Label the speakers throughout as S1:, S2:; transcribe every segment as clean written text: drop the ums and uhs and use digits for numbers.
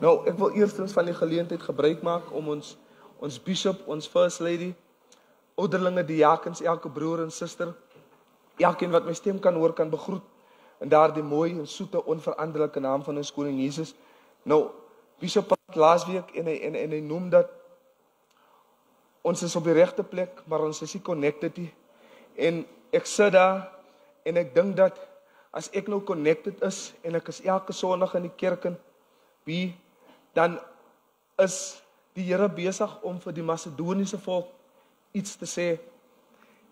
S1: Nou, ek wil eerstens van die geleentheid gebruik maak om ons bishop, ons first lady, ouderlinge, diakens, elke broer en suster, elkeen wat my stem kan hoor, kan begroet in daardie mooi en soete, onveranderlike naam van ons koning Jesus. Nou, bishop praat laasweek en hy noem dat ons is op die regte plek, maar ons is nie connected nie. En ek sit daar en ek dink dat as ek nou connected is en ek is elke Sondag in die kerk in dan is die Here besig om vir die Macedoniese volk iets te sê.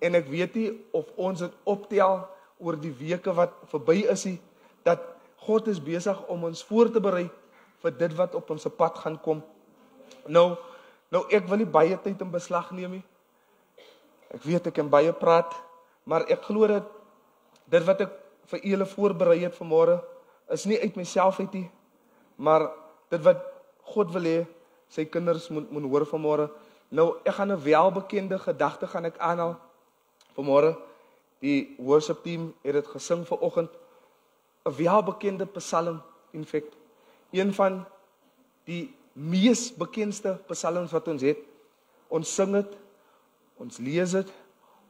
S1: En ek weet nie of ons dit optel oor die weke wat verby is nie, dat God is besig om ons voor te berei vir dit wat op ons pad gaan kom. Nou ek wil nie baie tyd in beslag neem nie. Ek weet ek kan baie praat, maar ek glo dat dit wat ek vir julle voorberei het vanmôre is nie uit myself uit nie, maar dit wat God wil hê sy kinders moet hoor vanmôre. Nou ek gaan 'n welbekende gedagte gaan ek aanhaal vanmôre. Die worship team het dit gesing vanoggend. 'n welbekende psalm, in feite. Een van die mees bekendste psalms wat ons het. Ons sing dit, ons lees dit,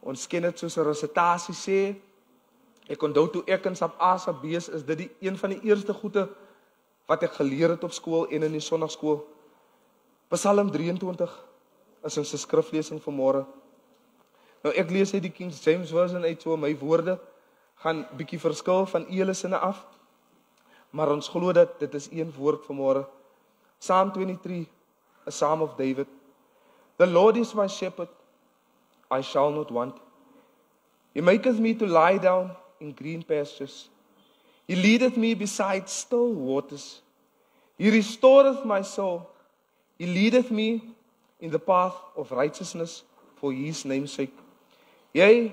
S1: ons ken dit soos 'n resitasie sê. Ek onthou toe ek in Sap A, Sap B is dit een van die eerste goede wat ek geleer het op skool en in die Sondagskool. Psalm 23 is ons skriflesing vanmôre. Nou ek lees uit die King James Version uit, so my woorde gaan bietjie verskil van julle sinne af, maar ons glo dat dit is een woord vanmôre. Psalm 23, a Psalm of David. The Lord is my shepherd, I shall not want. He maketh me to lie down in green pastures. He leadeth me beside still waters. He restoreth my soul. He leadeth me in the path of righteousness for his name's sake. Yea,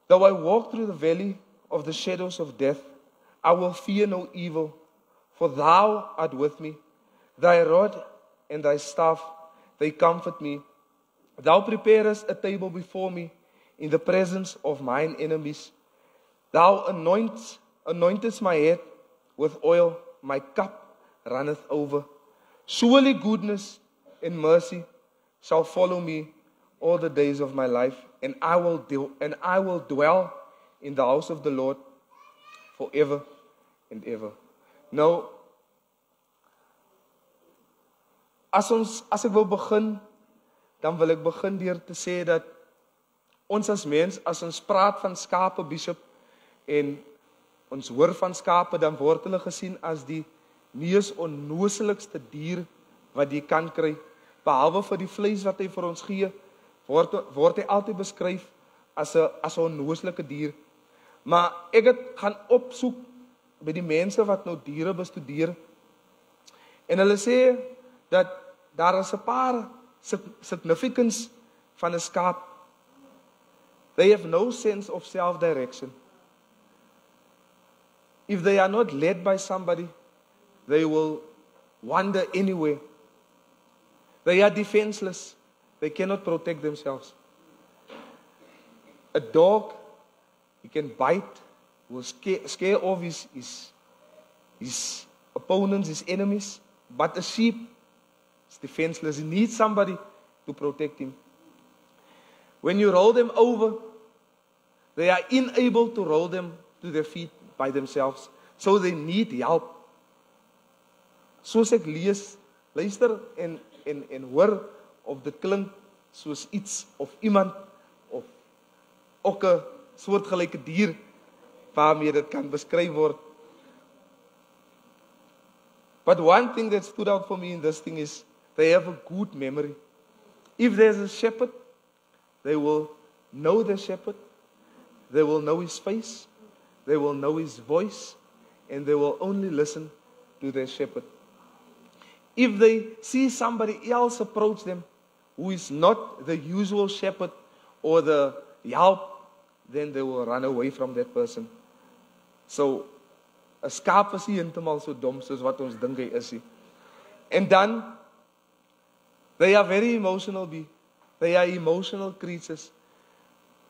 S1: though I walk through the valley of the shadows of death, I will fear no evil, for thou art with me. Thy rod and thy staff, they comfort me. Thou preparest a table before me in the presence of mine enemies. Thou anointest my head with oil, my cup runneth over. Surely goodness and mercy shall follow me all the days of my life, and I will dwell in the house of the Lord forever and ever. Nou, as ek wil begin, dan wil ek begin deur te sê dat ons as mens, as ons praat van skape, bishop, en ons hoor van skape, dan word hulle gesien as die mees onnoselikste dier wat jy kan kry. Behalwe vir die vleis wat hy vir ons gee, word hy altyd beskryf as 'n onnoselike dier. Maar ek het gaan opsoek by die mense wat nou diere bestudeer, en hulle sê dat daar is 'n paar significance van 'n skaap. They have no sense of self-direction. If they are not led by somebody, they will wander anywhere. They are defenseless. They cannot protect themselves. A dog, he can bite, will scare off his opponents, his enemies. But a sheep is defenseless. He needs somebody to protect him. When you roll them over, they are unable to roll them to their feet by themselves. So they need help. Soos ek lees, luister en hoor of dit klink soos iets of iemand of ook 'n soortgelyke dier waarmee dit kan beskryf word. But one thing that stood out for me in this thing is they have a good memory. If there's a shepherd, they will know the shepherd, they will know his face, they will know his voice, and they will only listen to their shepherd. If they see somebody else approach them who is not the usual shepherd or the help, then they will run away from that person. So, 'n skaap is nie heeltemal so dom soos wat ons dink hy is nie. En dan, they are very emotional. They are emotional creatures.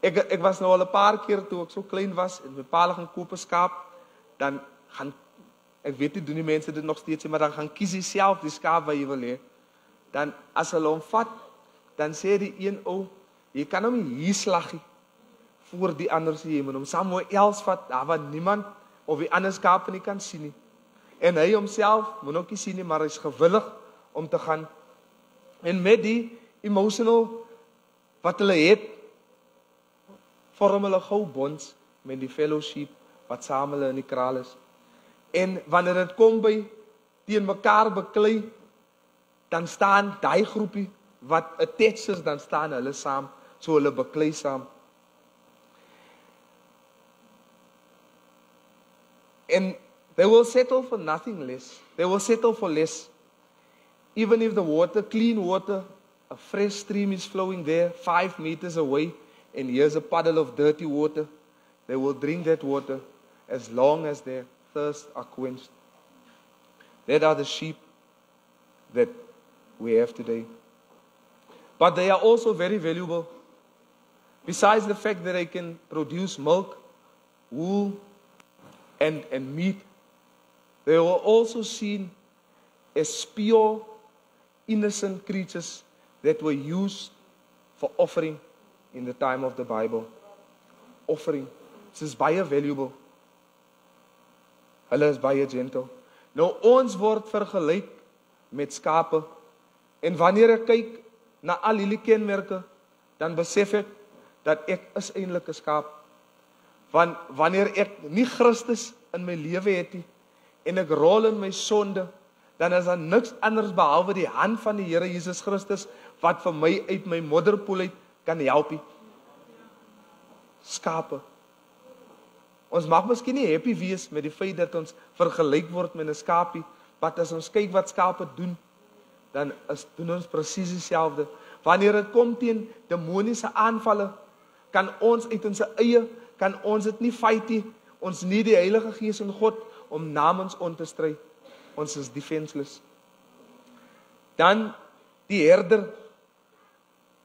S1: Ek was nou al 'n paar keer toe ek so klein was en my pa gaan koop 'n skaap, dan gaan ek weet nie doen die mense dit nog steeds nie, maar dan gaan kies jy self die skaap wat jy wil hê. Dan as hulle hom vat, dan sê die een ou, jy kan hom nie hier slag nie voor die ander sê jy moet hom somewhere else vat, daar waar niemand of die ander skape nie kan sien nie. En hy homself moet ook nie sien nie, maar hy is gewillig om te gaan. En met die emotional wat hulle het, vorm hulle gou bonds met die fellowship wat saam hulle in die kraal is. En wanneer dit kom by teen mekaar beklei, dan staan daai groepie wat attached is, dan staan hulle saam, so hulle beklei saam. And they will settle for nothing less. They will settle for less. Even if the water, clean water, a fresh stream is flowing there 5 meters away, and here's a puddle of dirty water, they will drink that water as long as their thirst are quenched. That are the sheep that we have today. But they are also very valuable. Besides the fact that they can produce milk, wool, and meat, they were also seen as pure, innocent creatures that were used for offering in the time of the Bible. Offering. This is baie valuable. Hulle is baie gentle. Nou ons word vergelyk met skape. En wanneer ek kyk na al hierdie kenmerke, dan besef ek dat ek is eintlik 'n skaap. Want wanneer ek nie Christus in my lewe het nie, en ek rol in my sonde, dan is daar niks anders behalwe die hand van die Here Jesus Christus, wat vir my uit my modderpoel uit kan help nie. Skape. Ons mag miskien nie happy wees met die feit dat ons vergelyk word met 'n skaapie, maar as ons kyk wat skape doen, dan doen ons presies dieselfde. Wanneer dit kom teen demoniese aanvalle, kan ons uit ons eie, kan ons dit nie fight nie. Ons nie die Heilige Gees en God om namens ons te stry. Ons is defenseless. Dan die herder.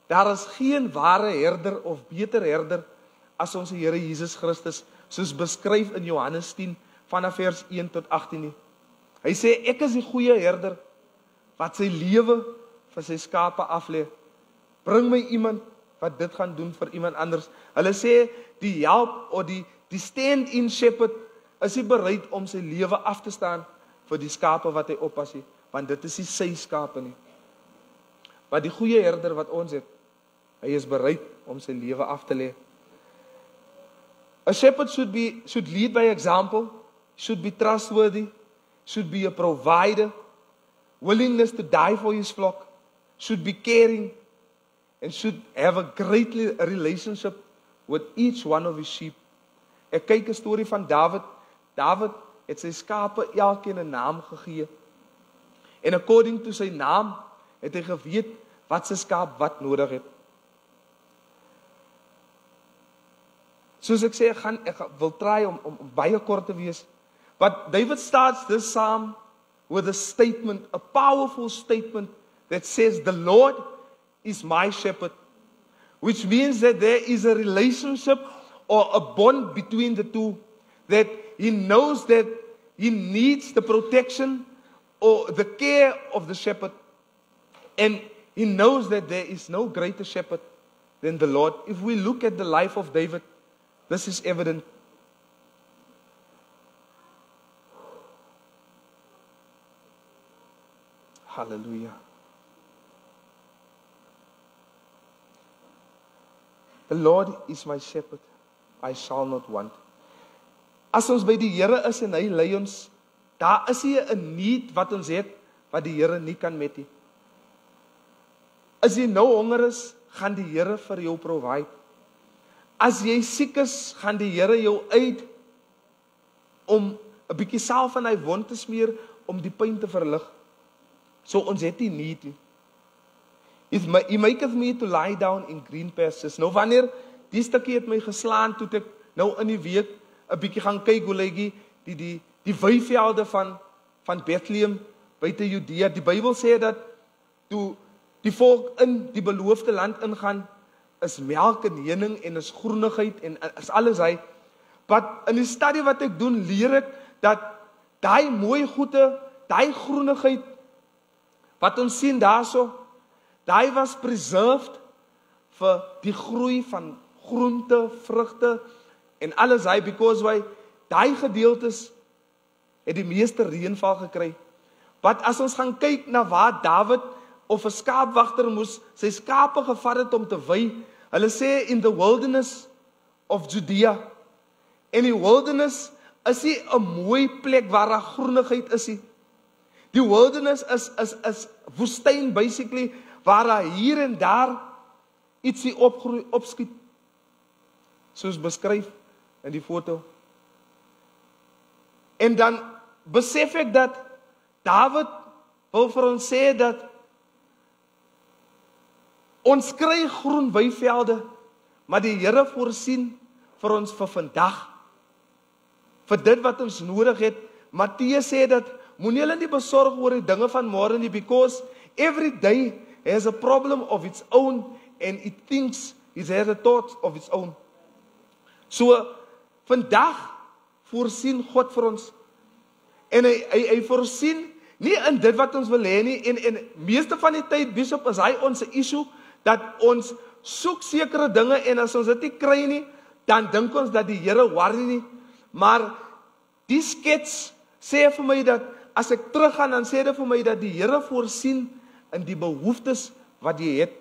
S1: Daar is geen ware herder of beter herder as ons Here Jesus Christus, soos beskryf in Johannes 10 vanaf vers 1 tot 18 nie. Hy sê ek is die goeie herder wat sy lewe vir sy skape aflê. Bring my iemand wat dit gaan doen vir iemand anders. Hulle sê die help of die stand-in shepherd is nie bereid om sy lewe af te staan vir die skape wat hy oppas nie, want dit is nie sy skape nie. Maar die goeie herder wat ons het, hy is bereid om sy lewe af te lê. A shepherd should lead by example, should be trustworthy, should be a provider, willingness to die for his flock, should be caring, and should have a great relationship with each one of his sheep. Ek kyk 'n storie van David. David het sy skape elkeen 'n naam gegee. En according to sy naam het hy geweet wat sy skaap wat nodig het. Soos ek sê, ek wil try om baie kort te wees. But David starts this psalm with a statement, a powerful statement that says, the Lord is my shepherd, which means that there is a relationship or a bond between the two, that he knows that he needs the protection or the care of the shepherd, and he knows that there is no greater shepherd than the Lord. If we look at the life of David, this is evident. Hallelujah. The Lord is my shepherd, I shall not want. As ons by die Here is en hy lei ons, daar is nie 'n need wat ons het wat die Here nie kan met nie. As jy nou honger is, gaan die Here vir jou provide. As jy siek is, gaan die Here jou uit om 'n bietjie salf in hy wond te smeer om die pyn te verlig. So ons het nie need nie. He maketh me to lie down in green pastures. Nou wanneer die stukkie het my geslaan, toe ek nou in die week 'n bietjie gaan kyk hoe lyk die weivelde van Bethlehem buite Judea. Die Bybel sê dat toe die volk in die beloofde land ingaan, is melk en honing en is groenigheid en is alles hy. Maar in die studie wat ek doen, leer ek dat daai mooi goede, daai groenigheid wat ons sien daarso, daai was preserved vir die groei van groente, vrugte en alles hy, because why daai gedeeltes het die meeste reënval gekry. Wat as ons gaan kyk na waar Dawid of 'n skaapwagter moes sy skape gevat het om te wei, hulle sê in the wilderness of Judea. En die wilderness is nie 'n mooi plek waar daar groenigheid is nie. Die wilderness is woestyn basically, waar daar hier en daar ietsie opgroei, opskiet, soos beskryf in die foto. En dan besef ek dat Dawid wil vir ons sê dat ons kry groen weivelde, maar die Here voorsien vir ons vir vandag, vir dit wat ons nodig het. Matteus sê dat moenie hulle nie besorg oor die dinge van môre nie, because every day has a problem of its own and it thinks it has a thought of its own. So vandag voorsien God vir ons. En hy voorsien nie in dit wat ons wil hê nie, en meeste van die tyd, Bishop, is hy ons issue, dat ons soek sekere dinge, en as ons dit nie kry nie, dan dink ons dat die Here worry nie. Maar die skets sê vir my dat, as ek teruggaan, dan sê dit vir my dat die Here voorsien in die behoeftes wat jy het.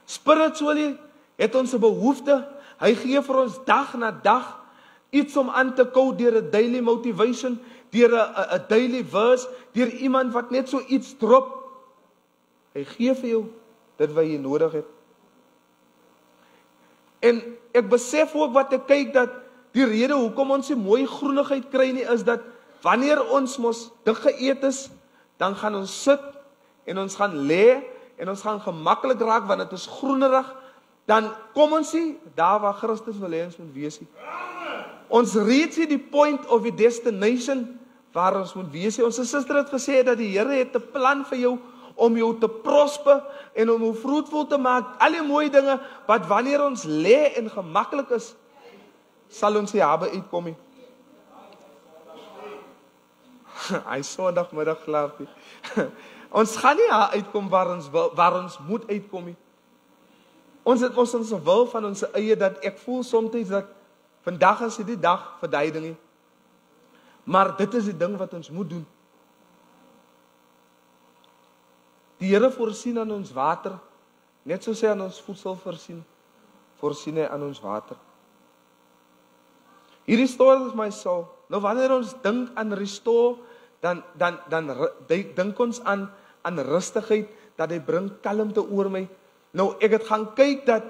S1: Spiritually het ons 'n behoefte, hy gee vir ons dag na dag iets om aan te kou deur 'n daily motivation, deur 'n daily verse, deur iemand wat net so iets drop. Hy gee vir jou dit wat jy nodig het. En ek besef ook wat ek kyk, dat die rede hoekom ons die mooi groenigheid kry nie, is dat wanneer ons mos dik geëet is, dan gaan ons sit en ons gaan lê en ons gaan gemaklik raak want dit is groenerig, dan kom ons nie daar waar Christus wil hê ons moet wees nie. Ons reach die point of the destination waar ons moet wees. Ons suster het gesê dat die Here het 'n plan vir jou om jou te prosper en om jou fruitful te maak. Al die mooi dinge wat wanneer ons lê en gemaklik is, sal ons nie habe uitkom nie. Hy Sondagmiddag slaap nie. Ons gaan nie uitkom waar ons moet uitkom nie. Ons het ons wil van ons eie, dat ek voel soms dat vandag is die dag vir daai ding nie. Maar dit is die ding wat ons moet doen. Die Here voorsien aan ons water, net soos hy aan ons voedsel voorsien hy aan ons water. He restores my soul. Nou wanneer ons dink aan restore, dan dink ons aan rustigheid, dat hy bring kalmte oor my. Nou ek het gaan kyk dat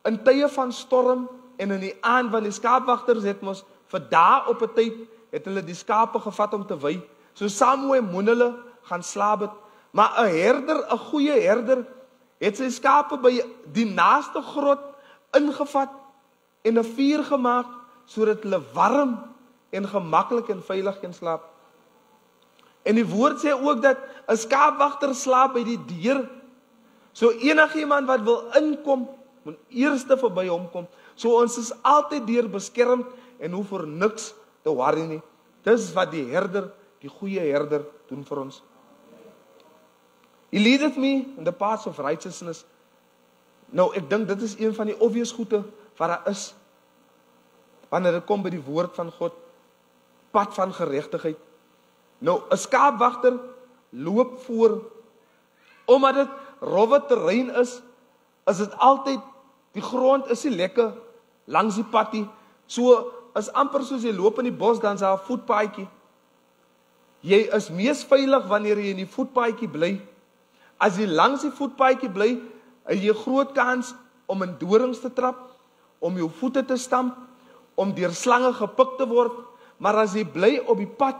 S1: in tye van storm en in die aand, want die skaapwagters het mos vir dae op 'n tyd het hulle die skape gevat om te wei. So Samuel moet hulle gaan slaap het. Maar 'n herder, 'n goeie herder, het sy skape by die naaste grot ingevat en 'n vuur gemaak sodat hulle warm en gemaklik en veilig kan slaap. En die woord sê ook dat 'n skaapwagter slaap by die deur. So enigiemand wat wil inkom, moet eers verby hom kom. So ons is altyd deur beskermd en hoef vir niks te worry nie. Dis wat die herder, die goeie herder, doen vir ons. He leadeth me in the paths of righteousness. Nou, ek dink dit is een van die obvious goede wat daar is, wanneer dit kom by die woord van God, pad van geregtigheid. Nou, 'n skaapwagter loop voor, omdat dit rowwe terrein is dit altyd, die grond is nie lekker langs die pad nie. So, is amper soos jy loop in die bos, dan is daar 'n voetpaadjie. Jy is mees veilig wanneer jy in die voetpaadjie bly. As jy langs die voetpaadjie bly, het jy groot kans om in dorings te trap, om jou voete te stamp, om deur slange gepik te word. Maar as jy bly op die pad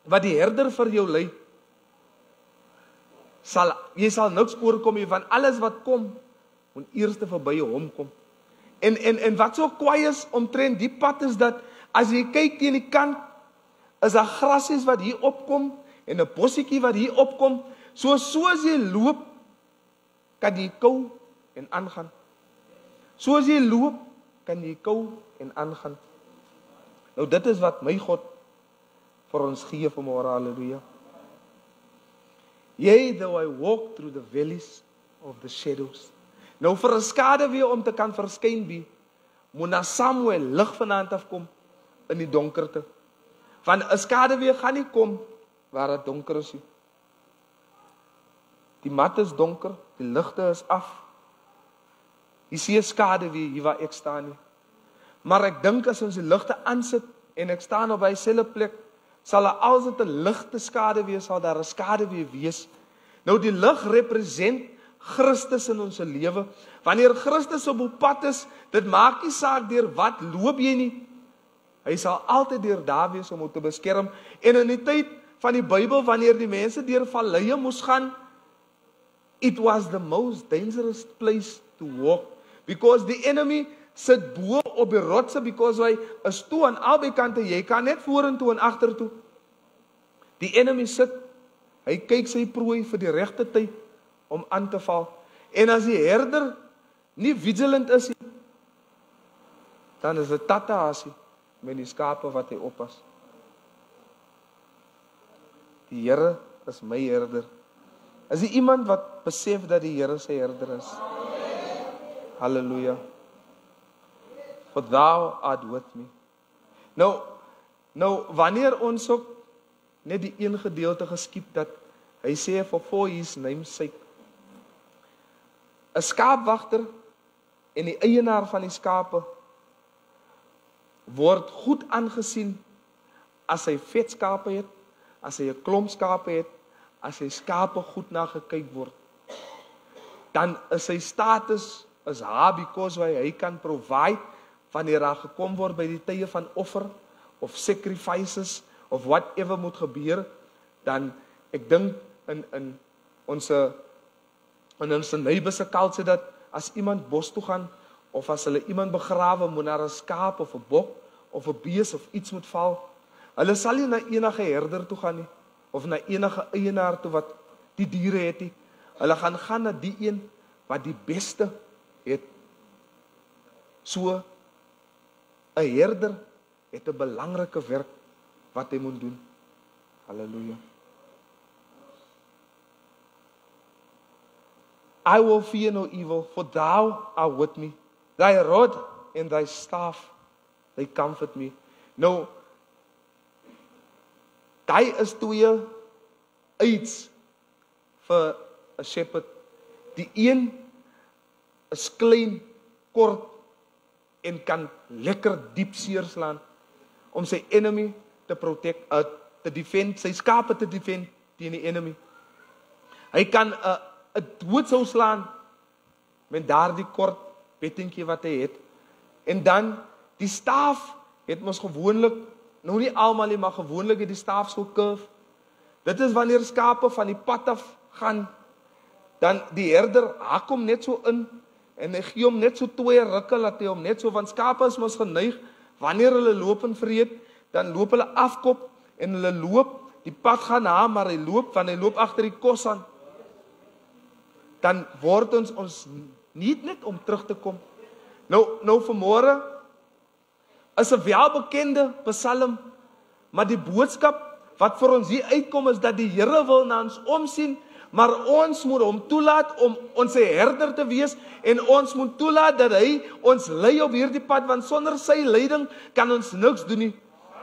S1: wat die herder vir jou lei, jy sal niks oorkom nie, want alles wat kom, moet eers verby hom kom. En wat so kwaai is omtrent die pad is dat, as jy kyk teen die kant, is daar grasies wat hier opkom, en 'n bossietjie wat hier opkom, soos jy loop, kan jy kou en aangaan. Soos jy loop, kan jy kou en aangaan. Nou dit is wat my God vir ons gee vanmôre, haleluja. Yea, though I walk through the valleys of the shadows. Nou vir 'n skaduwee om te kan verskyn wie, moet na Samuel lig vanaand afkom in die donkerte. Want 'n skaduwee gaan nie kom waar dit donker is nie. Die mat is donker, die ligte is af. Jy sien 'n skaduwee hier waar ek staan nie. Maar ek dink as ons die ligte aansit en ek staan op dieselfde plek, sal als dit 'n ligte skaduwee sal daar 'n skaduwee wees. Nou die lig represent Christus in ons lewe. Wanneer Christus op pad is, dit maak nie saak deur wat loop jy nie. Hy sal altyd deur daar wees om ons te beskerm. En in die tyd van die Bybel, wanneer die mense deur valleie moes gaan, it was the most dangerous place to walk. Because the enemy sit bo op die rotse, because hy is toe aan albei kante, jy kan net vorentoe en agtertoe. Die enemy sit, hy kyk sy prooi vir die regte tyd om aan te val. En as die herder nie vigilant is, dan is dit tatahasie met die skape wat hy oppas. Die Here is my herder. Is die iemand wat besef dat die Here sy herder is? Halleluja. For thou art with me. Nou, wanneer ons ook net die een gedeelte geskiep dat hy sê for his name's sake. 'n Skaapwagter en die eienaar van die skape word goed aangesien as hy vet skape het, as hy 'n klomp skape het, as hy skape goed na gekyk word. Dan is sy status is high because hy kan provide wanneer daar gekom word by die tye van offer of sacrifices of whatever moet gebeur, dan ek dink in ons neighbors culture dat as iemand bos toe gaan of as hulle iemand begrawe, moet daar 'n skaap of 'n bok of 'n bees of iets moet val. Hulle sal nie na enige herder toe gaan nie of na enige eienaar toe wat die diere het nie. Hulle gaan na die een wat die beste het. So 'n herder het 'n belangrike werk wat hy moet doen. Halleluja. I will fear no evil, for thou art with me. Thy rod and thy staff, they comfort me. Nou, daai is twee iets vir 'n shepherd. Die een is klein, kort en kan lekker diep seer slaan om sy enemy te protect, te defend, sy skape te defend teen die enemy. Hy kan 'n dood sou slaan met daardie kort pettingkie wat hy het. En dan die staaf het mos gewoonlik, nou nie almal nie, maar gewoonlik het die staaf so curve. Dit is wanneer skape van die pad af gaan, dan die herder hak hom net so in en hy gee hom net so 2 rukke laat hy hom net so, want skape is mos geneig wanneer hulle loop en vreet, dan loop hulle afkop en hulle loop, die pad gaan na, maar hy loop agter die kos aan. Dan word ons nie net om terug te kom. Nou vanmôre is 'n welbekende psalm, maar die boodskap wat vir ons hier uitkom is dat die Here wil na ons omsien, maar ons moet hom toelaat om ons herder te wees en ons moet toelaat dat hy ons lei op hierdie pad, want sonder sy leiding kan ons niks doen nie.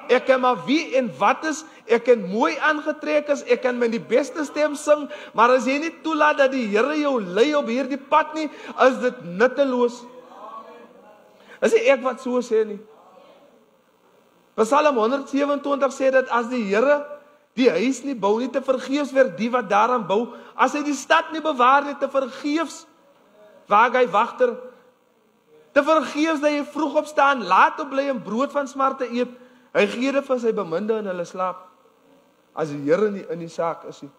S1: Ek kan maar wie en wat is, ek kan mooi aangetrek is, ek kan met die beste stem sing, maar as jy nie toelaat dat die Here jou lei op hierdie pad nie, is dit nutteloos. Is nie ek wat so sê nie. Psalm 127 sê dat as die Here die huis nie bou nie, te vergeefs word die wat daaraan bou. As hy die stad nie bewaar nie, te vergeefs waag hy wagter. Te vergeefs dat jy vroeg opstaan, laat op bly en brood van smarte eet. Hy gee dit vir sy beminde in hulle slaap. As die Here nie in die saak is nie.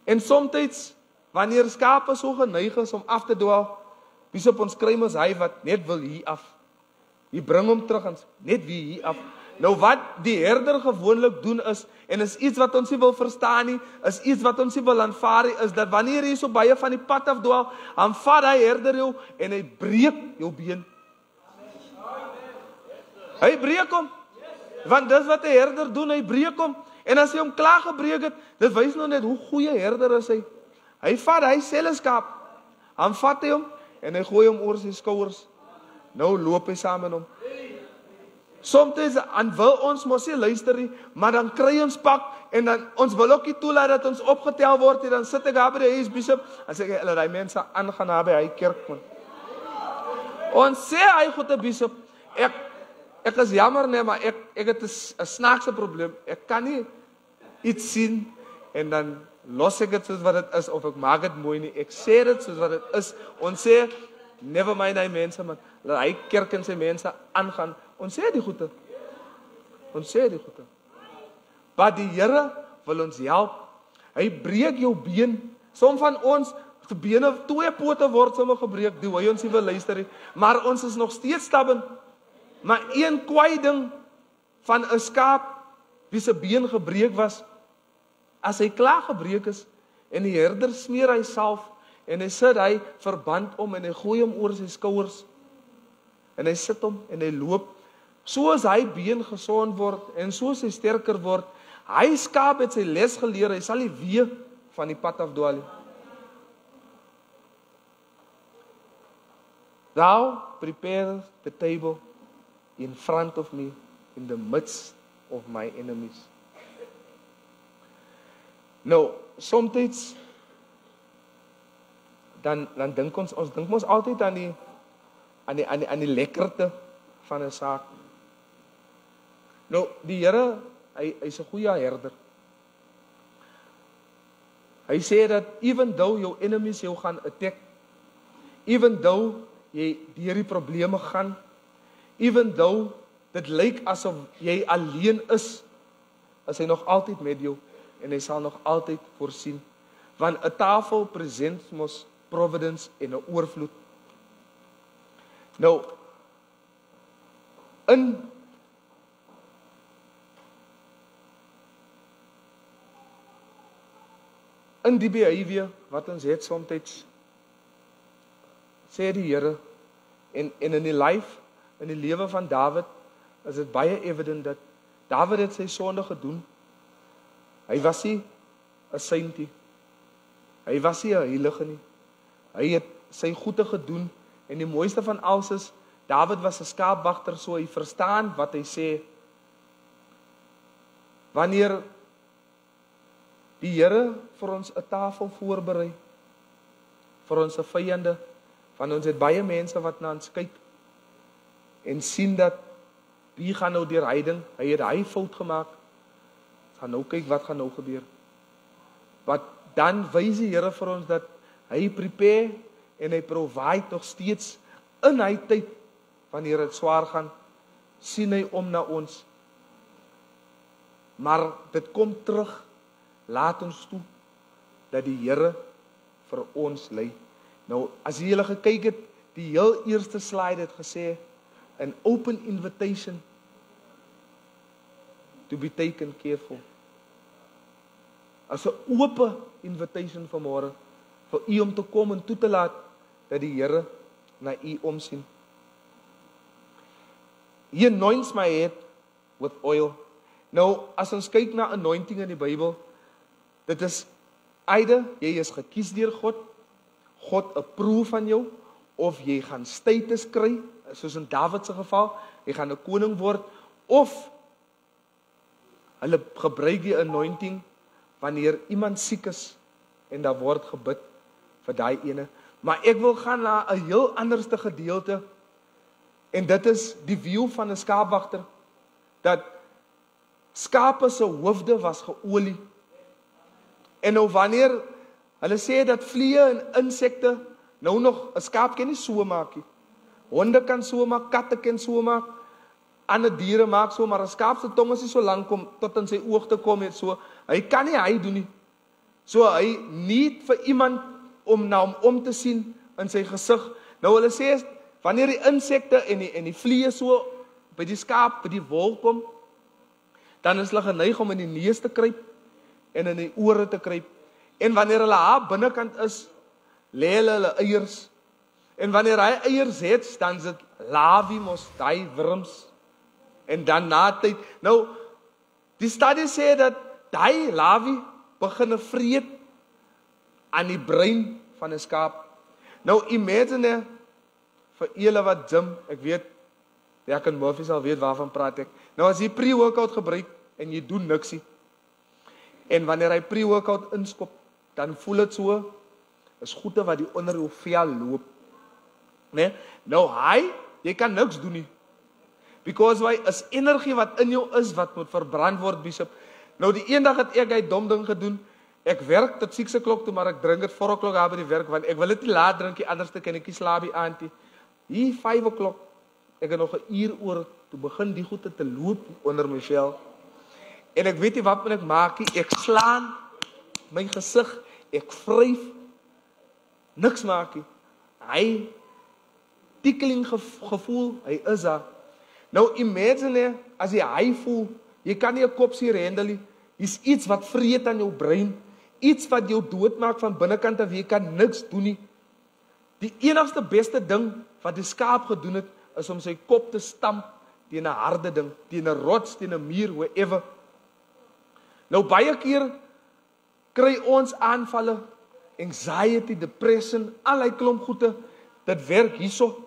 S1: En soms wanneer skape so geneig is om af te dwaal, wie op ons kry mos hy wat net wil hier af. Jy bring hom terug en net wie hier af. Nou wat die herder gewoonlik doen is, en is iets wat ons nie wil verstaan nie, is iets wat ons nie wil aanvaar nie, is dat wanneer jy so baie van die pad afdwaal, dan vat hy herder jou en hy breek jou been. Hy breek hom. Want dis wat 'n herder doen, hy breek hom. En as hy hom klaar gebreek het, dit wys nou net hoe goeie herder is hy. Hy sel 'n skaap. Dan vat hy hom en hy gooi hom oor sy skouers. Nou loop hy saam met hom. Soms wil ons mos nie luister nie, maar dan kry ons pak en dan ons wil ook nie toelaat dat ons opgetel word nie. Dan sit ek daar by die huisbishop en sê ek, die mense aangaan daar by hy kerk man. Ons sê hy goed 'n bishop. Ek is jammer nee, maar ek het 'n snaakse probleem. Ek kan nie iets sien en dan los ek dit soos wat dit is of ek maak dit mooi nie. Ek sê dit soos wat dit is. Ons sê never mind hy mense man. Laat hy kerk en sy mense aangaan. Ons sê die goeie. Maar die Here wil ons help. Hy breek jou been. Som van ons se bene 2 pote word sommer gebreek. Die hy ons nie wil luister nie. Maar ons is nog steeds stubborn. Maar een kwaai ding van 'n skaap wie se been gebreek was, as hy klaar gebreek is en die herder smeer hy salf en hy sit hy verband om en hy gooi hom oor sy skouers en hy sit hom en hy loop, soos hy been gesond word en soos hy sterker word, hy skaap het sy les geleer, hy sal nie weer van die pad afdwaal nie. Thou prepare the table in front of me, in the midst of my enemies. Nou, soms dan dink ons dink mos altyd aan die lekkerte van 'n saak. Nou, die Here, hy's 'n goeie herder. Hy sê dat even though jou enemies jou gaan attack, even though jy deur die probleme gaan, even though dit lyk asof jy alleen is hy nog altyd met jou en hy sal nog altyd voorsien. Want 'n tafel present mos providence en 'n oorvloed. Nou, in die behavior wat ons het soms, sê die Here, en in die lewe van Dawid, is dit baie evident dat Dawid het sy sonde gedoen. Hy was nie 'n saintie. Hy was nie 'n heilige nie. Hy het sy goeie gedoen, en die mooiste van alles is, Dawid was 'n skaapwagter, so hy verstaan wat hy sê. Wanneer die Here vir ons 'n tafel voorberei, vir ons se vyande, want ons het baie mense wat na ons kyk, en sien dat, die gaan nou deur hyding, hy het hy fout gemaak, gaan nou kyk wat gaan nou gebeur. Wat dan wys die Here vir ons dat hy prepare en hy provide nog steeds in hy tyd, wanneer dit swaar gaan, sien hy om na ons. Maar dit kom terug, laat ons toe, dat die Here vir ons lei. Nou, as julle gekyk het, die heel eerste slide het gesê, an open invitation to be taken careful. As 'n open invitation vanmôre, vir u om te kom en toe te laat, dat die Here na u omsien. He anoints my head with oil. Nou, as ons kyk na anointing in die Bybel, dit is, either jy is gekies deur God approve van jou, of jy gaan status kry, soos in Dawid se geval, jy gaan 'n koning word, of hulle gebruik die anointing wanneer iemand siek is en daar word gebid vir daai ene. Maar ek wil gaan na 'n heel anderste gedeelte, en dit is die view van 'n skaapwagter, dat skape se hoofde was geolie. En nou wanneer hulle sê dat vliee en insekte nou nog 'n skaap kan nie so maak nie. Honde kan so maak, katte kan so maak, ander diere maak so, maar 'n skaap se tong is nie so lank om tot in sy oog te kom het so. Hy kan nie hy doen nie. So hy nie vir iemand om na hom om te sien in sy gesig. Nou hulle sê wanneer die insekte en die vliee so by die skaap, by die wol kom, dan is hulle geneig om in die neus te kruip en in die ore te kruip. En wanneer hulle haar binnekant is, lê hulle eiers. En wanneer hy eiers het, dan is dit larvae mos, daai wurms en dan na tyd. Nou, die studie sê dat die larwie begin vreet aan die brein van 'n skaap. Nou, imagine vir julle wat gym, ek weet, Jack en Murphy sal weet waarvan praat ek. Nou, as jy pre-workout gebruik, en jy doen niksie, en wanneer hy pre-workout inskop, dan voel dit so, is goede wat die onder jou vel loop. Nee? Nou, jy kan niks doen nie. Because why, is energie wat in jou is, wat moet verbrand word, Bishop. Nou, die eendag het ek hy dom ding gedoen, ek werk tot 6 o'clock toe, maar ek drink het 4 o'clock by die werk, want ek wil het nie laat drink, anders te kan ek nie slaap die aand nie. Hier 5 o'clock, ek het nog 'n uur oor, toe begin die goede te loop onder my vel. En ek weet nie wat moet ek maak nie, ek slaan my gesig, ek vryf, niks maak nie. Hy, tickling gevoel, hy is daar. Nou imagine, as hy voel, jy kan nie 'n kopseer handle nie, is iets wat vreet aan jou brein, iets wat jou doodmaak van binnekant af, jy kan niks doen nie. Die enigste beste ding wat die skaap gedoen het, is om sy kop te stamp teen 'n harde ding, teen 'n rots, teen 'n muur, wherever. Nou baie keer kry ons aanvalle, anxiety, depression, allerlei klomp goede, dit werk hierso.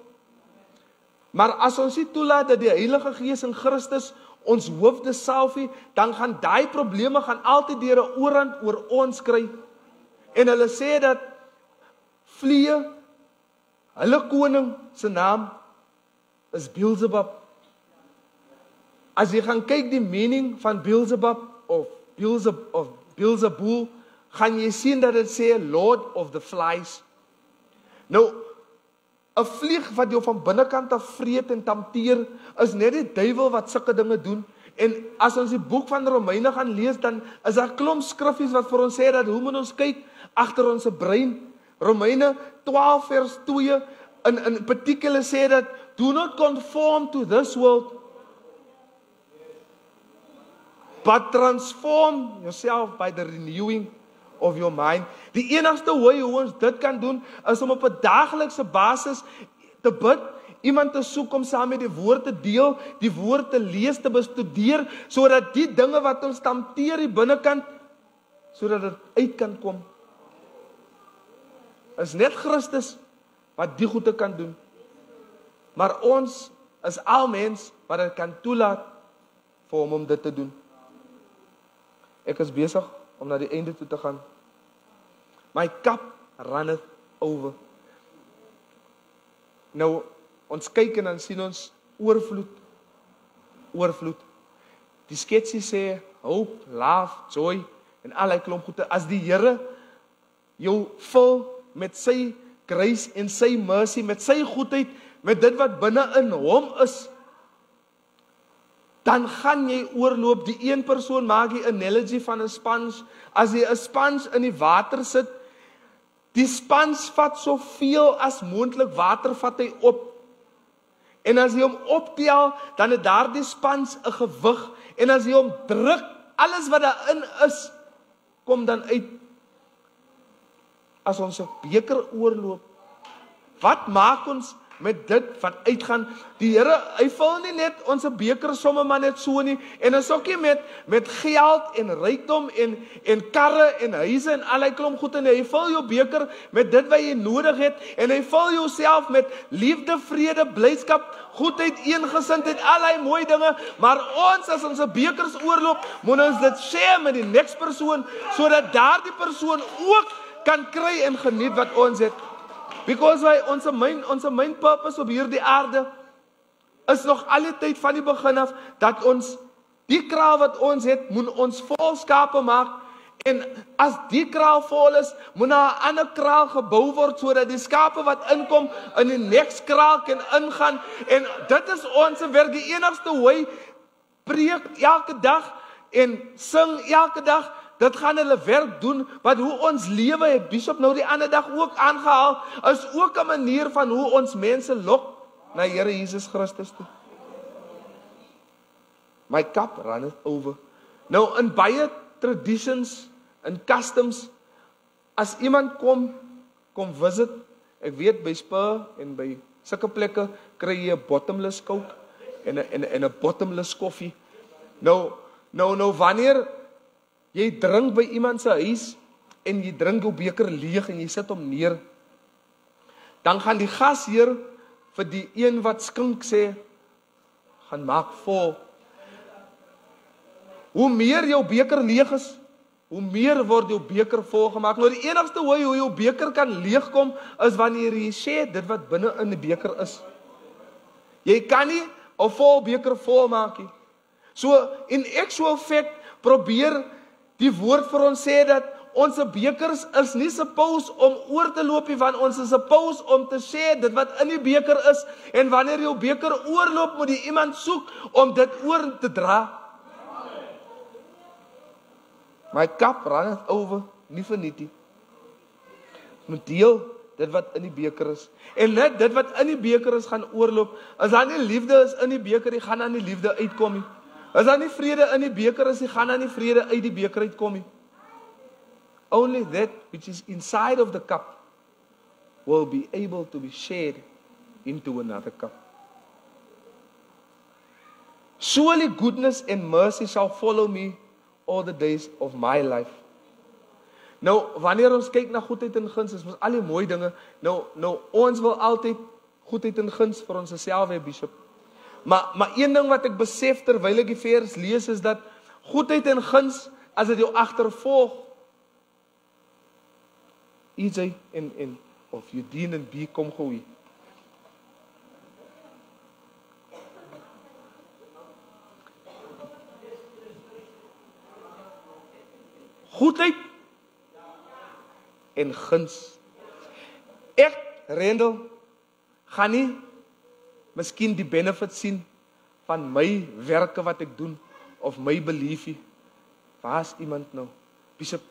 S1: Maar as ons nie toelaat dat die Heilige Gees in Christus ons hoofde salwie, dan gaan daai probleme altyd deur 'n oorhand oor ons kry. En hulle sê dat vliee, hulle koning se naam is Beelzebub. As jy gaan kyk die meaning van Beelzebub of Beelzebul, gaan jy sien dat dit sê Lord of the Flies. Nou, 'n vlieg wat jou van binnekant af vreet en tempteer, is net die duiwel wat sulke dinge doen. En as ons die boek van Romeine gaan lees, dan is daar klomp skriffies wat vir ons sê dat hoe moet ons kyk agter ons brein. Romeine 12 vers 2 in particular sê dat do not conform to this world, but transform yourself by the renewing of your mind. Die enigste way hoe ons dit kan doen, is om op 'n daaglikse basis te bid, iemand te soek om saam met die woord te deel, die woord te lees, te bestudeer, sodat die dinge wat ons tempteer die binnekant, sodat dit uit kan kom. Is net Christus wat die goede kan doen. Maar ons is al mens wat dit kan toelaat vir hom om dit te doen. Ek is besig om na die einde toe te gaan. My cup runneth over. Nou, ons kyk en dan sien ons oorvloed. Oorvloed. Die sketsie sê hope, love, joy en allerlei klomp goede. As die Here jou vul met sy grace en sy mercy, met sy goedheid, met dit wat binne in hom is, dan gaan jy oorloop. Die een persoon maak die analogy van 'n spons. As jy 'n spons in die water sit, die spons vat soveel as moontlik water vat hy op. En as jy hom optel, dan het daardie spons 'n gewig. En as jy hom druk, alles wat daarin is, kom dan uit. As ons 'n beker oorloop, wat maak ons met dit wat uitgaan? Die Here, hy vul nie net ons beker somme maar net so nie, en is ook nie met geld en rykdom en karre en huise en allerlei klomp goed in. Hy vul jou beker met dit wat jy nodig het, en hy vul jouself met liefde, vrede, blydskap, goedheid, eengesindheid, allerlei mooi dinge. Maar ons, as ons bekers oorloop, moet ons dit share met die next persoon, sodat daardie persoon ook kan kry en geniet wat ons het. Because ons main purpose op hierdie aarde is nog altyd van die begin af, dat ons die kraal wat ons het, moet ons vol skape maak, en as die kraal vol is, moet daar 'n ander kraal gebou word, sodat die skape wat inkom, in die next kraal kan ingaan, en dit is ons werk. Die enigste way, preek elke dag, en sing elke dag, dit gaan hulle werk doen, wat hoe ons lewe het, Bishop nou die ander dag ook aangehaal, is ook 'n manier van hoe ons mense lok na Here Jesus Christus toe. My cup runneth over. Nou, in baie traditions, in customs, as iemand kom visit, ek weet by Spur en by sulke plekke, kry jy 'n bottomless Coke, en 'n bottomless koffie. Nou wanneer jy drink by iemand se huis en jy drink jou beker leeg en jy sit hom neer, dan gaan die gasheer vir die een wat skink sê, gaan maak vol. Hoe meer jou beker leeg is, hoe meer word jou beker volgemaak. Nou die enigste hoe jou beker kan leegkom, is wanneer jy sê dit wat binne in die beker is. Jy kan nie 'n vol beker volmaak nie. So, in actual fact, probeer die woord vir ons sê dat ons bekers is nie supposed om oor te loop nie, want ons is supposed om te sê dit wat in die beker is, en wanneer jou beker oorloop, moet jy iemand soek om dit oor te dra. My cup runneth over, nie verniet nie. Moet deel dit wat in die beker is. En net dit wat in die beker is gaan oorloop. As daar nie liefde is in die beker, die gaan daar nie liefde uitkom nie. As daar nie vrede in die beker is, die gaan daar nie vrede uit die beker uitkom nie. Only that which is inside of the cup will be able to be shared into another cup. Surely goodness and mercy shall follow me all the days of my life. Nou, wanneer ons kyk na goedheid en guns, is ons al die mooi dinge. Nou ons wil altyd goedheid en guns vir ons self hê, Bishop. Maar een ding wat ek besef terwyl ek die vers lees, is dat goedheid en guns, as dit jou agtervolg, EJ en of Eudine en B kom gou hier. Goedheid en guns. Ek, Rendel, gaan nie miskien die benefit sien van my werke wat ek doen, of my beliefie. Waar is iemand nou? Bishop.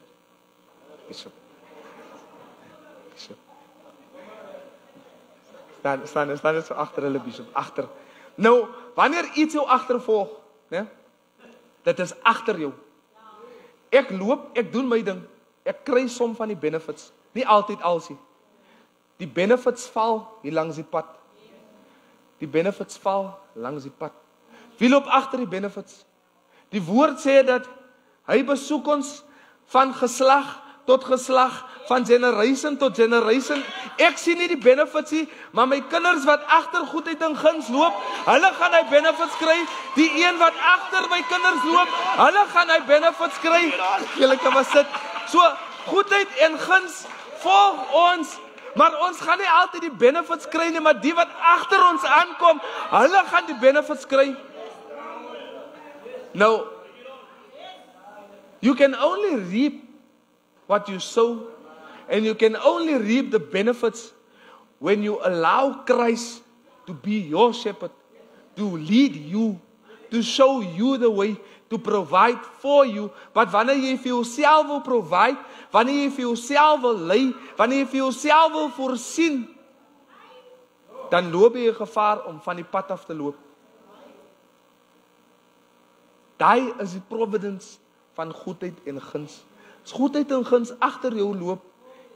S1: Staan net so agter hulle, Bishop, agter. Nou, wanneer iets jou agtervolg, né? Dit is agter jou. Ek loop, ek doen my ding. Ek kry som van die benefits. Nie altyd alsie. Die benefits val hier langs die pad. Die benefits val langs die pad. Wie loop agter die benefits? Die woord sê dat hy besoek ons van geslag tot geslag, van generation tot generation. Ek sien nie die benefits nie, maar my kinders wat agter goedheid en guns loop, hulle gaan hy benefits kry. Die een wat agter my kinders loop, hulle gaan hy benefits kry. Julle kan maar sit. So, goedheid en guns volg ons, maar ons gaan nie altyd die benefits kry nie, maar die wat agter ons aankom, hulle gaan die benefits kry. Nou, you can only reap what you sow, and you can only reap the benefits when you allow Christ to be your shepherd, to lead you, to show you the way, to provide for you. But wanneer jy vir jouself wil provide, wanneer jy vir jouself wil lei, wanneer jy vir jouself wil voorsien, dan loop jy gevaar om van die pad af te loop. Daai is die providence van goedheid en guns. As goedheid en guns agter jou loop,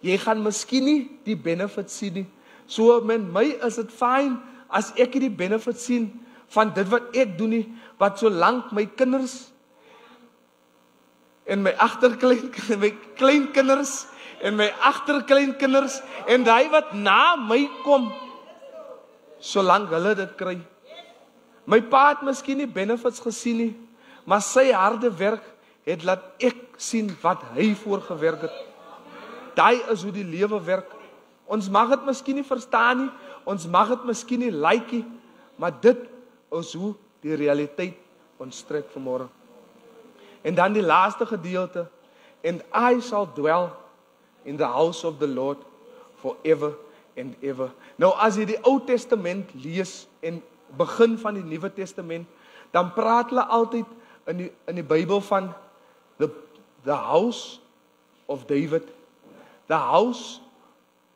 S1: jy gaan miskien nie die benefit sien nie. So met my is dit fyn as ek die benefit sien van dit wat ek doen nie, wat solank my kinders en my kleinkinders en my agterkleinkinders en die wat na my kom, solank hulle dit kry. My pa het miskien nie benefits gesien nie, maar sy harde werk het laat ek sien wat hy voorgewerk het. Daai is hoe die lewe werk. Ons mag dit miskien nie verstaan nie, ons mag dit miskien nie like nie, maar dit is hoe die realiteit ons trek vanmôre. En dan die laaste gedeelte, and I shall dwell in the house of the Lord forever and ever. Nou as jy die Ou Testament lees en begin van die Nuwe Testament, dan praat hulle altyd in die Bybel van the house of David, the house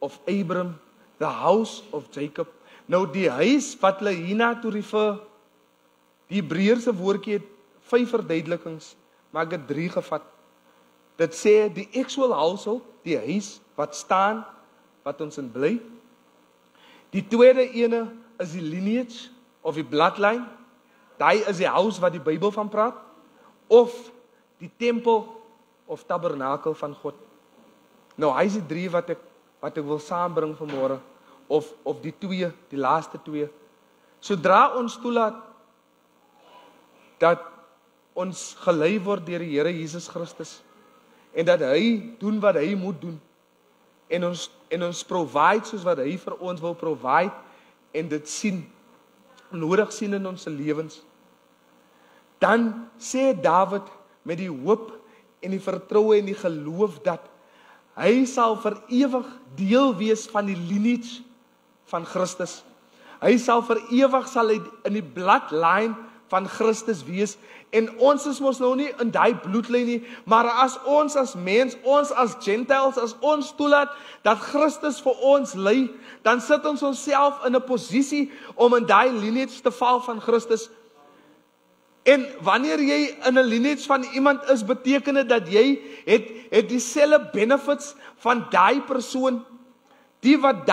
S1: of Abraham, the house of Jacob. Nou die huis wat hulle hierna toe refer, die Hebreëse woordjie het 5 verduidelikings, maar ek het 3 gevat. Dit sê die actual household, die huis wat staan, wat ons in bly. Die tweede ene is die lineage of die bloodline, daai is die huis wat die Bybel van praat, of die tempel of tabernakel van God. Nou, hy is die 3 wat ek wil saambring vanmôre, of die 2, die laaste 2. Sodra ons toelaat dat ons gelei word deur die Here Jesus Christus, en dat hy doen wat hy moet doen, en ons provide soos wat hy vir ons wil provide, en dit nodig sien in ons lewens, dan sê Dawid met die hoop en die vertroue en die geloof dat hy sal vir ewig deel wees van die lineage van Christus. Hy sal vir ewig in die bloodline van Christus wees, en ons is mos nou nie in daai bloedlyn nie, maar as ons as mens, ons as Gentiles, as ons toelaat dat Christus vir ons lei, dan sit ons onsself in 'n posisie om in daai lineage te val van Christus. En wanneer jy in 'n lineage van iemand is, beteken dit dat jy het dieselfde benefits van daai persoon, die wat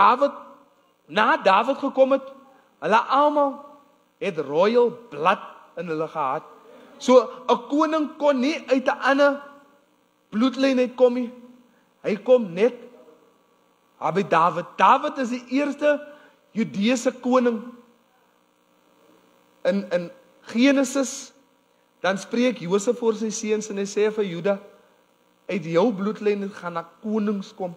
S1: na Dawid gekom het. Hulle almal het royal blood in hulle gehad. So 'n koning kon nie uit 'n ander bloedlyn uitkom nie. Hy kom net by Dawid. Dawid is die eerste Judeese koning. In Genesis, dan spreek Josef voor sy seuns en hy sê vir Juda, uit jou bloedlyn gaan na konings kom.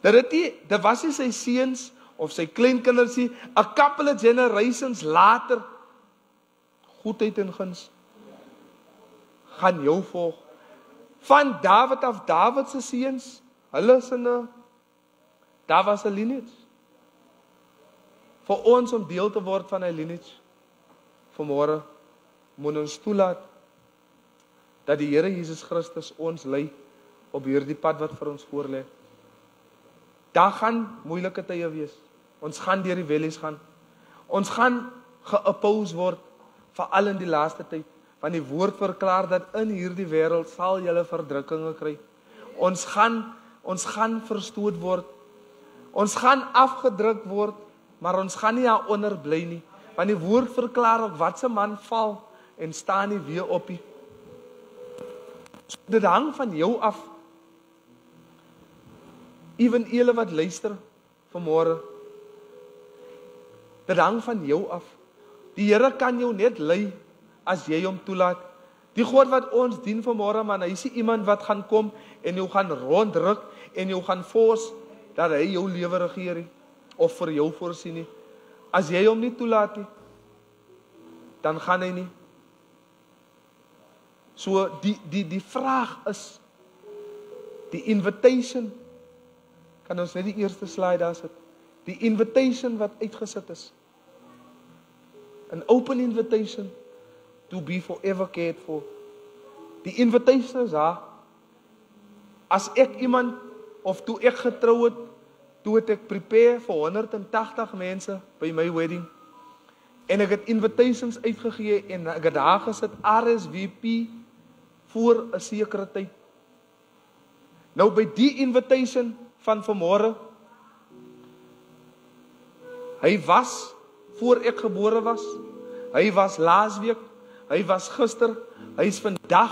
S1: Dit was nie sy seuns of sy kleinkinders nie, a couple of generations later, goedheid en guns gaan jou volg. Van Dawid af, Dawid se seuns, hulle sinne, daar was 'n lineage. Vir ons om deel te word van 'n lineage, vanmôre moet ons toelaat dat die Here Jesus Christus ons lei op hierdie pad wat vir ons voorlê. Daar gaan moeilike tye wees. Ons gaan deur die valleys gaan. Ons gaan ge-oppose word, veral in die laaste tyd. Want die woord verklaar dat in hierdie wêreld sal julle verdrukkinge kry. Ons gaan verstoot word. Ons gaan afgedruk word, maar ons gaan nie daaronder bly nie. Want die woord verklaar ook wat 'n man val en staan nie weer op nie. Dit hang van jou af. Ewen julle wat luister vanmôre. Dit hang van jou af. Die Here kan jou net lei as jy hom toelaat. Die God wat ons dien vanmôre, man, hy is nie iemand wat gaan kom en jou gaan ronddruk en jou gaan force dat hy jou lewe regeer nie, of vir jou voorsien nie. As jy hom nie toelaat nie, dan gaan hy nie. So die vraag is, die invitation, kan ons net die eerste slide daar sit, die invitation wat uitgesit is, an open invitation to be forever cared for. Die invitation is daar, as ek iemand, of toe ek getrou het, toe het ek prepare vir 180 mense by my wedding, en ek het invitations uitgegee, en ek het daar gesit, RSVP, voor 'n sekere tyd. Nou by die invitation van vanmôre, hy was voor ek gebore was, hy was laasweek, hy was gister, hy is vandag,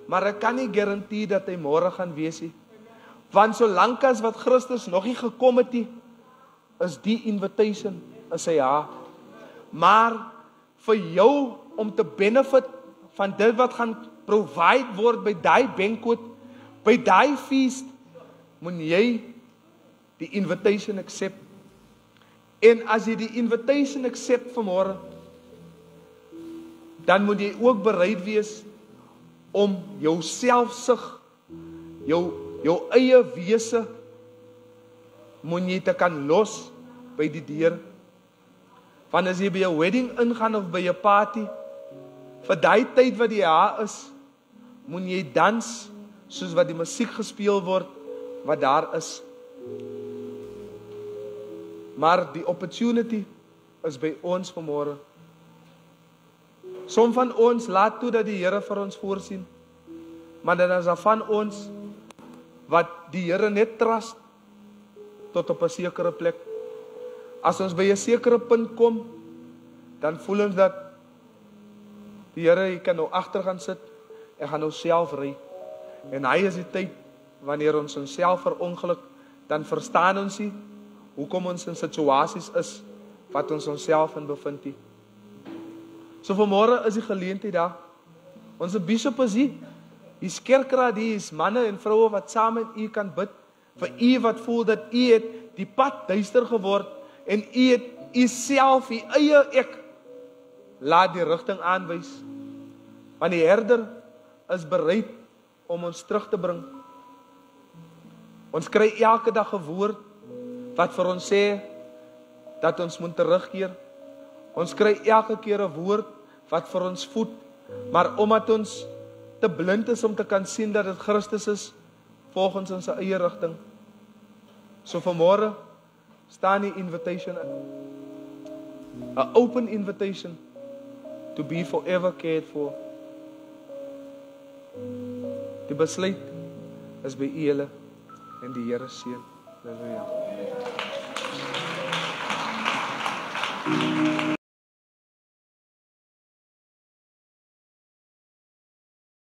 S1: maar ek kan nie garandeer dat hy môre gaan wees nie. Want solank as wat Christus nog nie gekom het nie, is die invitation, is hy ja. Maar vir jou om te benefit van dit wat gaan provide word by daai banquet, by daai feast, moet jy die invitation accept. En as jy die invitation accept vanmôre, dan moet jy ook bereid wees om jou selfsug, jou eie wese, moet jy te kan los by die deur. Want as jy by 'n wedding ingaan of by 'n party, vir daai tyd wat jy daar is, moet jy dans soos wat die musiek gespeel word wat daar is. Maar die opportunity is by ons vanmôre. Som van ons laat toe dat die Here vir ons voorsien, maar dan is daar van ons wat die Here net trust tot op 'n sekere plek. As ons by 'n sekere punt kom, dan voel ons dat Die Here, jy kan nou agter gaan sit, ek gaan nou self ry. En hy is die tyd, wanneer ons onsself verongeluk, dan verstaan ons nie, hoekom ons in situasies is, wat ons onsself in bevind nie. So vanmorgen is die geleentheid daar. Onze bishop is hier. Die kerkraad hier is manne en vroue wat saam met u kan bid. Vir u wat voel dat u het die pad duister geword en u het u self, u eie ek, laat die rigting aanwys. Want die herder is bereid om ons terug te bring. Ons kry elke dag 'n woord wat vir ons sê dat ons moet terugkeer. Ons kry elke keer 'n woord wat vir ons voed, maar omdat ons te blind is om te kan sien dat dit Christus is, volg ons in sy eie rigting. So vanmorgen staan die invitation, 'n open invitation to be forever cared for. Die besluit is by julle en die Here seën. Halleluja.